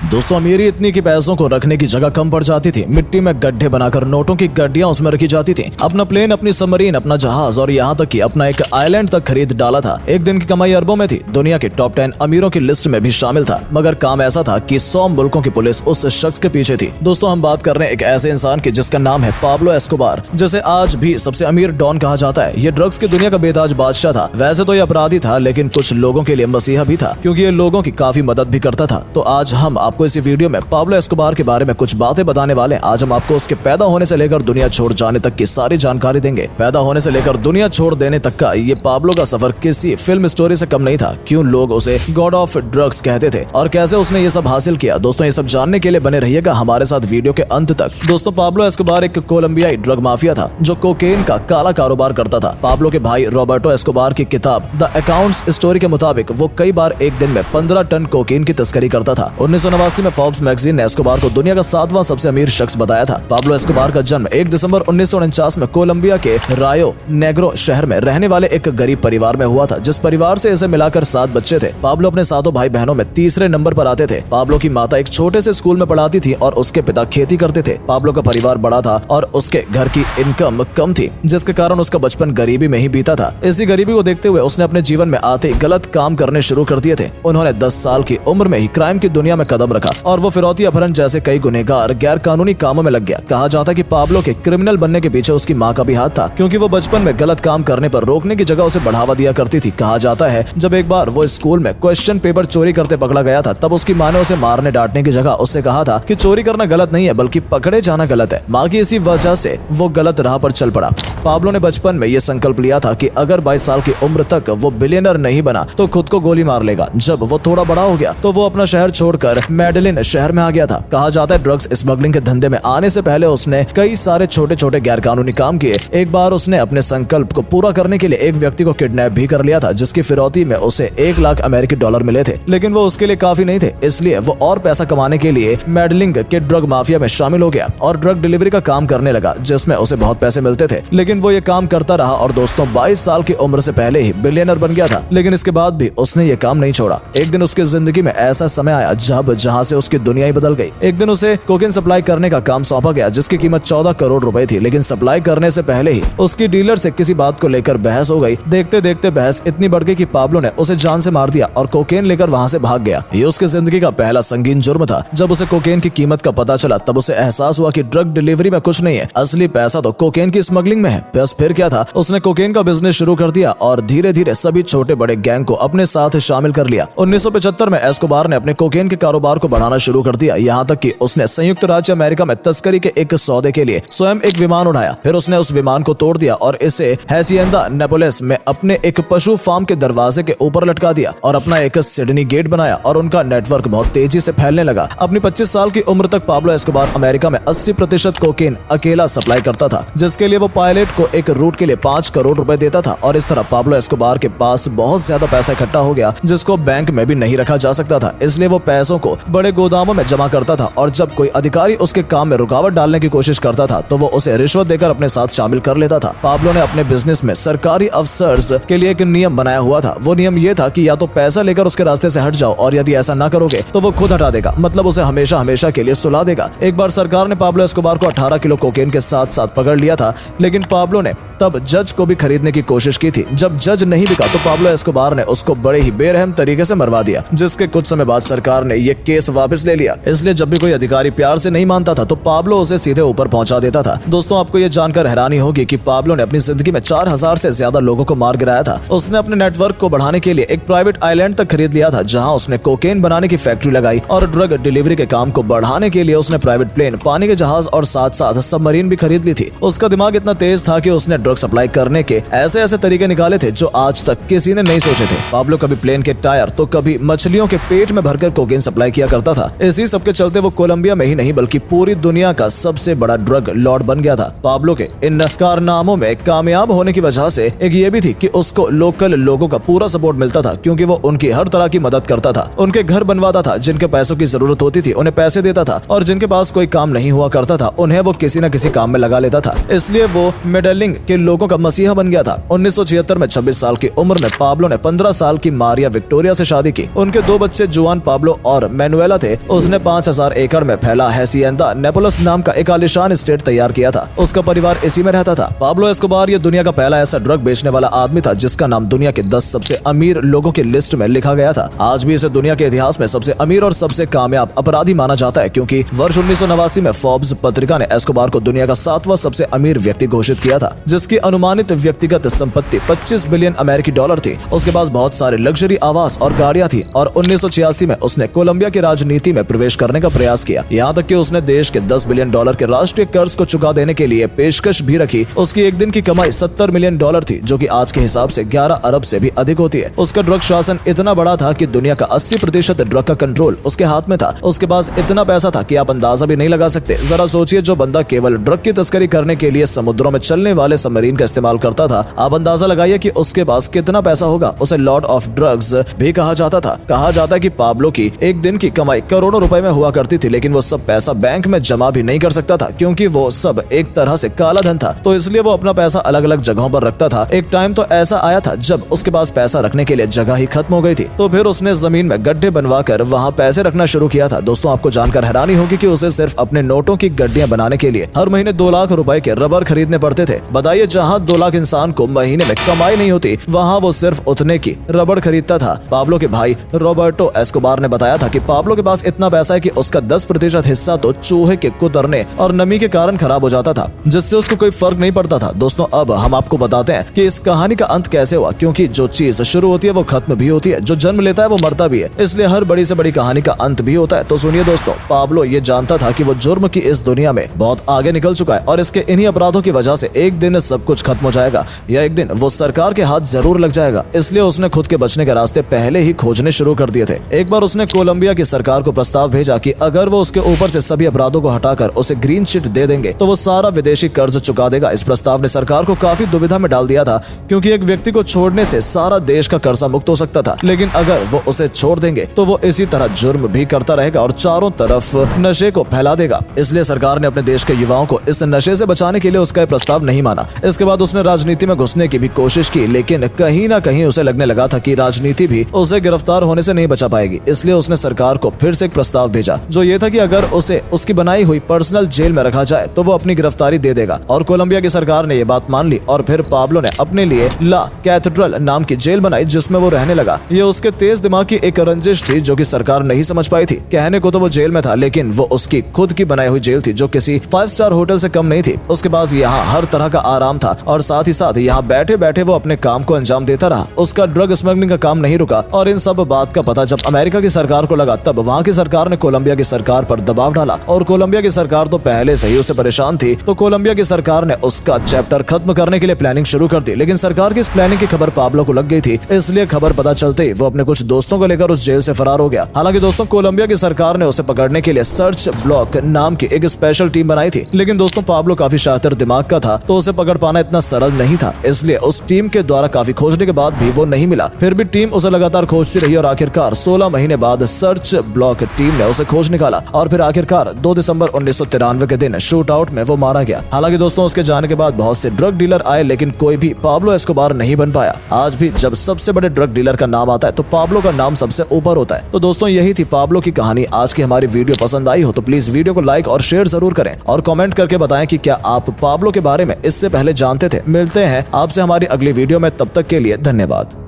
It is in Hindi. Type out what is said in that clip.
दोस्तों अमीरी इतनी कि पैसों को रखने की जगह कम पड़ जाती थी। मिट्टी में गड्ढे बनाकर नोटों की गड्डियां उसमें रखी जाती थी। अपना प्लेन, अपनी सबमरीन, अपना जहाज और यहाँ तक कि अपना एक आइलैंड तक खरीद डाला था। एक दिन की कमाई अरबों में थी। दुनिया के टॉप 10 अमीरों की लिस्ट में भी शामिल था। मगर काम ऐसा था कि 100 मुल्कों की पुलिस उस शख्स के पीछे थी। दोस्तों हम बात कर रहे हैं एक ऐसे इंसान की जिसका नाम है पाब्लो एस्कोबार, जिसे आज भी सबसे अमीर डॉन कहा जाता है। ये ड्रग्स की दुनिया का बेताज बादशाह था। वैसे तो ये अपराधी था, लेकिन कुछ लोगों के लिए मसीहा भी था, क्योंकि ये लोगों की काफी मदद भी करता था। तो आज हम आपको इसी वीडियो में पाब्लो एस्कोबार के बारे में कुछ बातें बताने वाले हैं। आज हम आपको उसके पैदा होने से लेकर दुनिया छोड़ जाने तक की सारी जानकारी देंगे। पैदा होने से लेकर दुनिया छोड़ देने तक का ये पाब्लो का सफर किसी फिल्म स्टोरी से कम नहीं था। क्यों लोग उसे गॉड ऑफ ड्रग्स कहते थे और कैसे उसने ये सब हासिल किया। दोस्तों ये सब जानने के लिए बने रहिएगा हमारे साथ वीडियो के अंत तक। दोस्तों पाब्लो एस्कोबार एक कोलंबियाई ड्रग माफिया था जो कोकेन का काला कारोबार करता था। पाब्लो के भाई रॉबर्टो एस्कोबार की किताब द अकाउंट्स स्टोरी के मुताबिक वो कई बार एक दिन में 15 टन कोकेन की तस्करी करता था। 1989 में फोर्ब्स मैगजीन ने एस्कोबार को दुनिया का 7वां सबसे अमीर शख्स बताया था। पाब्लो एस्कोबार का जन्म 1 दिसंबर 1949 में कोलंबिया के रायो नेग्रो शहर में रहने वाले एक गरीब परिवार में हुआ था, जिस परिवार से इसे मिलाकर 7 बच्चे थे। पाब्लो अपने 7 भाई बहनों में तीसरे नंबर पर आते थे। पाब्लो की माता एक छोटे से स्कूल में पढ़ाती थी और उसके पिता खेती करते थे। पाब्लो का परिवार बड़ा था और उसके घर की इनकम कम थी, जिसके कारण उसका बचपन गरीबी में ही बीता था। इसी गरीबी को देखते हुए उसने अपने जीवन में आते ही गलत काम करने शुरू कर दिए थे। उन्होंने 10 साल की उम्र में ही क्राइम की दुनिया में कदम रखा और वो फिरौती, अपहरण जैसे कई गुनहगार गैर कानूनी कामों में लग गया। कहा जाता है कि पाब्लो के क्रिमिनल बनने के पीछे उसकी मां का भी हाथ था, क्योंकि वो बचपन में गलत काम करने पर रोकने की जगह उसे बढ़ावा दिया करती थी। कहा जाता है जब एक बार वो स्कूल में क्वेश्चन पेपर चोरी करते पकड़ा गया था, तब उसकी मां ने उसे मारने डांटने की जगह उससे कहा था कि चोरी करना गलत नहीं है, बल्कि पकड़े जाना गलत है। मां की इसी वजह से वो गलत राह पर चल पड़ा। पाब्लो ने बचपन में ये संकल्प लिया था कि अगर 22 साल की उम्र तक वो बिलियनर नहीं बना तो खुद को गोली मार लेगा। जब वो थोड़ा बड़ा हो गया तो वो अपना शहर छोड़कर मेडेलिन शहर में आ गया था। कहा जाता है ड्रग्स स्मगलिंग के धंधे में आने से पहले उसने कई सारे छोटे छोटे गैर कानूनी काम किए। एक बार उसने अपने संकल्प को पूरा करने के लिए एक व्यक्ति को किडनैप भी कर लिया था, जिसकी फिरौती में उसे 1 लाख अमेरिकी डॉलर मिले थे। लेकिन वो उसके लिए काफी नहीं थे, इसलिए वो और पैसा कमाने के लिए मेडलिंग के ड्रग माफिया में शामिल हो गया और ड्रग डिलीवरी का काम करने लगा, जिसमें उसे बहुत पैसे मिलते थे। लेकिन वो ये काम करता रहा और दोस्तों 22 साल की उम्र से पहले ही बिलियनर बन गया था। लेकिन इसके बाद भी उसने ये काम नहीं छोड़ा। एक दिन उसकी जिंदगी में ऐसा समय आया जहां से उसकी दुनिया ही बदल गई। एक दिन उसे कोकेन सप्लाई करने का काम सौंपा गया, जिसकी कीमत 14 करोड़ रुपए थी। लेकिन सप्लाई करने से पहले ही उसकी डीलर से किसी बात को लेकर बहस हो गई। देखते देखते बहस इतनी बढ़ गई कि पाब्लो ने उसे जान से मार दिया और कोकेन लेकर वहां से भाग गया। ये उसकी जिंदगी का पहला संगीन जुर्म था। जब उसे कोकेन की कीमत का पता चला तब उसे एहसास हुआ कि ड्रग डिलीवरी में कुछ नहीं है, असली पैसा तो कोकेन की स्मगलिंग में है। बस फिर क्या था, उसने कोकेन का बिजनेस शुरू कर दिया और धीरे धीरे सभी छोटे बड़े गैंग को अपने साथ शामिल कर लिया। 1975 में एस्कोबार ने अपने कोकेन के कारोबार को बढ़ाना शुरू कर दिया, यहाँ तक कि उसने संयुक्त राज्य अमेरिका में तस्करी के एक सौदे के लिए स्वयं एक विमान उड़ाया। फिर उसने उस विमान को तोड़ दिया और इसे हैसिएंदा नेपोलिस में अपने एक पशु फार्म के दरवाजे के ऊपर लटका दिया और अपना एक सिडनी गेट बनाया और उनका नेटवर्क बहुत तेजी से फैलने लगा। अपनी 25 साल की उम्र तक पाब्लो एस्कोबार अमेरिका में 80% कोकेन अकेला सप्लाई करता था, जिसके लिए वो पायलट को एक रूट के लिए 5 करोड़ रुपए देता था। और इस तरह पाब्लो एस्कोबार के पास बहुत ज्यादा पैसा इकट्ठा हो गया, जिसको बैंक में भी नहीं रखा जा सकता था। इसलिए वो पैसों को बड़े गोदामों में जमा करता था और जब कोई अधिकारी उसके काम में रुकावट डालने की कोशिश करता था तो वो उसे रिश्वत देकर अपने साथ शामिल कर लेता था। पाब्लो ने अपने बिजनेस में सरकारी अफसर्स के लिए एक नियम बनाया हुआ था। वो नियम ये था कि या तो पैसा लेकर उसके रास्ते से हट जाओ और यदि ऐसा ना करोगे तो वो खुद हटा देगा, मतलब उसे हमेशा हमेशा के लिए सुला देगा। एक बार सरकार ने पाब्लो एस्कोबार को 18 किलो कोकेन के साथ साथ पकड़ लिया था, लेकिन पाब्लो ने तब जज को भी खरीदने की कोशिश की थी। जब जज नहीं बिका तो पाब्लो एस्कोबार ने उसको बड़े ही बेरहम तरीके से मरवा दिया, जिसके कुछ समय बाद सरकार ने ये केस वापस ले लिया। इसलिए जब भी कोई अधिकारी प्यार से नहीं मानता था तो पाब्लो उसे सीधे ऊपर पहुंचा देता था। दोस्तों आपको ये जानकर हैरानी होगी कि पाब्लो ने अपनी जिंदगी में 4000 से ज्यादा लोगों को मार गिराया था। उसने अपने नेटवर्क को बढ़ाने के लिए एक प्राइवेट आइलैंड तक खरीद लिया था, जहां उसने कोकेन बनाने की फैक्ट्री लगाई और ड्रग डिलीवरी के काम को बढ़ाने के लिए उसने प्राइवेट प्लेन, पानी के जहाज और साथ साथ सबमरीन भी खरीद ली थी। उसका दिमाग इतना तेज था कि उसने ड्रग सप्लाई करने के ऐसे ऐसे तरीके निकाले थे जो आज तक किसी ने नहीं सोचे थे। पाब्लो कभी प्लेन के टायर तो कभी मछलियों के पेट में भरकर कोकेन सप्लाई किया करता था। इसी सबके चलते वो कोलंबिया में ही नहीं बल्कि पूरी दुनिया का सबसे बड़ा ड्रग लॉर्ड बन गया था। पाब्लो के इन कारनामों में कामयाब होने की वजह से एक ये भी थी कि उसको लोकल लोगों का पूरा सपोर्ट मिलता था, क्योंकि वो उनकी हर तरह की मदद करता था। उनके घर बनवाता था, जिनके पैसों की जरूरत होती थी उन्हें पैसे देता था और जिनके पास कोई काम नहीं हुआ करता था उन्हें वो किसी न किसी काम में लगा लेता था। इसलिए वो मेडलिंग के लोगों का मसीहा बन गया था। 1976 में 26 साल की उम्र में पाब्लो ने 15 साल की मारिया विक्टोरिया से शादी की। उनके 2 बच्चे जुआन पाब्लो और मैनुएला थे। उसने 5000 एकड़ में फैला हैसिएंदा नेपोलस नाम का एक आलीशान एस्टेट तैयार किया था। उसका परिवार इसी में रहता था। पाब्लो एस्कोबार ये दुनिया का पहला ऐसा ड्रग बेचने वाला आदमी था जिसका नाम दुनिया के 10 सबसे अमीर लोगों की लिस्ट में लिखा गया था। आज भी इसे दुनिया के इतिहास में सबसे अमीर और सबसे कामयाब अपराधी माना जाता है, क्योंकि वर्ष 1989 में फोर्ब्स पत्रिका ने एस्कोबार को दुनिया का 7वां सबसे अमीर व्यक्ति घोषित किया था, जिसकी अनुमानित व्यक्तिगत संपत्ति 25 बिलियन अमेरिकी डॉलर थी। उसके पास बहुत सारे लग्जरी आवास और गाड़ियां थी और 1986 में उसने कोलंबिया की राजनीति में प्रवेश करने का प्रयास किया। यहाँ तक कि उसने देश के 10 बिलियन डॉलर के राष्ट्रीय कर्ज को चुका देने के लिए पेशकश भी रखी। उसकी एक दिन की कमाई 70 मिलियन डॉलर थी, जो कि आज के हिसाब से 11 अरब से भी अधिक होती है। उसका ड्रग शासन इतना बड़ा था कि दुनिया का 80% ड्रग का कंट्रोल उसके हाथ में था। उसके पास इतना पैसा था कि आप अंदाजा भी नहीं लगा सकते। जरा सोचिए, जो बंदा केवल ड्रग की तस्करी करने के लिए समुद्रों में चलने वाले सबमरीन का इस्तेमाल करता था, आप अंदाजा लगाइए कि उसके पास कितना पैसा होगा। उसे लॉर्ड ऑफ ड्रग्स भी कहा जाता था। कहा जाता है कि पाब्लो की एक दिन की कमाई करोड़ों रुपए में हुआ करती थी, लेकिन वो सब पैसा बैंक में जमा भी नहीं कर सकता था, क्योंकि वो सब एक तरह से काला धन था। तो इसलिए वो अपना पैसा अलग अलग जगहों पर रखता था। एक टाइम तो ऐसा आया था जब उसके पास पैसा रखने के लिए जगह ही खत्म हो गई थी। तो फिर उसने जमीन में गड्ढे बनवाकर वहाँ पैसे रखना शुरू किया था। दोस्तों, आपको जानकर हैरानी होगी कि उसे सिर्फ अपने नोटों की गड्डियां बनाने के लिए हर महीने 2 लाख रुपए के रबर खरीदने पड़ते थे। बताइए, जहाँ 2 लाख इंसान को महीने में कमाई नहीं होती, वहाँ वो सिर्फ उतने की रबड़ खरीदता था। पाब्लो के भाई रॉबर्टो एस्कोबार ने बताया था कि पाब्लो के पास इतना पैसा है कि उसका 10% हिस्सा तो चूहे के कुतरने और नमी के कारण खराब हो जाता था, जिससे उसको कोई फर्क नहीं पड़ता था। दोस्तों, अब हम आपको बताते हैं कि इस कहानी का अंत कैसे हुआ, क्योंकि जो चीज शुरू होती है वो खत्म भी होती है, जो जन्म लेता है वो मरता भी है। इसलिए हर बड़ी से बड़ी कहानी का अंत भी होता है। तो सुनिए दोस्तों, पाब्लो ये जानता था कि वो जुर्म की इस दुनिया में बहुत आगे निकल चुका है और इसके इन्हीं अपराधों की वजह से एक दिन सब कुछ खत्म हो जाएगा, या एक दिन वो सरकार के हाथ जरूर लग जाएगा। इसलिए उसने खुद के बचने के रास्ते पहले ही खोजने शुरू कर दिए थे। एक बार उसने कोलंबिया की सरकार को प्रस्ताव भेजा कि अगर वो उसके ऊपर से सभी अपराधों को हटाकर उसे ग्रीन चिट दे देंगे तो वो सारा विदेशी कर्ज चुका देगा। इस प्रस्ताव ने सरकार को काफी दुविधा में डाल दिया था, क्योंकि एक व्यक्ति को छोड़ने से सारा देश का कर्जा मुक्त हो सकता था, लेकिन अगर वो उसे छोड़ देंगे तो वो इसी तरह जुर्म भी करता रहेगा और चारों तरफ नशे को फैला देगा। इसलिए सरकार ने अपने देश के युवाओं को इस नशे से बचाने के लिए उसका प्रस्ताव नहीं माना। इसके बाद उसने राजनीति में घुसने की भी कोशिश की, लेकिन कहीं ना कहीं उसे लगने लगा था कि राजनीति भी उसे गिरफ्तार होने से नहीं बचा पाएगी। इसलिए उसने सरकार को फिर से एक प्रस्ताव भेजा, जो ये था कि अगर उसे उसकी बनाई हुई पर्सनल जेल में रखा जाए तो वो अपनी गिरफ्तारी दे देगा। और कोलंबिया की सरकार ने ये बात मान ली और फिर पाब्लो ने अपने लिए ला कैथेड्रल नाम की जेल बनाई, जिसमें वो रहने लगा। ये उसके तेज दिमाग की एक रंजिश थी जो कि सरकार नहीं समझ पाई थी। कहने को तो वो जेल में था, लेकिन वो उसकी खुद की बनाई हुई जेल थी, जो किसी 5 स्टार होटल से कम नहीं थी। उसके पास यहाँ हर तरह का आराम था और साथ ही साथ यहाँ बैठे बैठे वो अपने काम को अंजाम देता रहा। उसका ड्रग स्मगलिंग का काम नहीं रुका और इन सब बात का पता जब अमेरिका की सरकार को लगा, तब वहाँ की सरकार ने कोलंबिया की सरकार पर दबाव डाला। और कोलंबिया की सरकार तो पहले से ही उससे परेशान थी, तो कोलंबिया की सरकार ने उसका चैप्टर खत्म करने के लिए प्लानिंग शुरू कर दी। लेकिन सरकार की इस प्लानिंग की खबर पाब्लो को लग गई थी, इसलिए खबर पता चलते ही वो अपने कुछ दोस्तों को लेकर उस जेल से फरार हो गया। हालांकि दोस्तों, कोलंबिया की सरकार ने उसे पकड़ने के लिए सर्च ब्लॉक नाम की एक स्पेशल टीम बनाई थी। लेकिन दोस्तों, पाब्लो काफी शातिर दिमाग का था, तो उसे पकड़ पाना इतना सरल नहीं था। इसलिए उस टीम के द्वारा काफी खोजने के बाद भी वो नहीं मिला। फिर भी टीम उसे लगातार खोजती रही और आखिरकार 16 महीने बाद सर्च ब्लॉक टीम ने उसे खोज निकाला और फिर आखिरकार 2 दिसंबर 1993 के दिन शूट आउट में वो मारा गया। हालांकि दोस्तों, उसके जाने के बाद बहुत से ड्रग डीलर आए, लेकिन कोई भी पाब्लो एस्कोबार नहीं बन पाया। आज भी जब सबसे बड़े ड्रग डीलर का नाम आता है तो पाब्लो का नाम सबसे ऊपर होता है। तो दोस्तों, यही थी पाब्लो की कहानी। आज की हमारी वीडियो पसंद आई हो तो प्लीज वीडियो को लाइक और शेयर जरूर करें और कमेंट करके बताएं कि क्या आप पाब्लो के बारे में इससे पहले जानते थे। मिलते हैं आपसे हमारी अगली वीडियो में, तब तक के लिए धन्यवाद।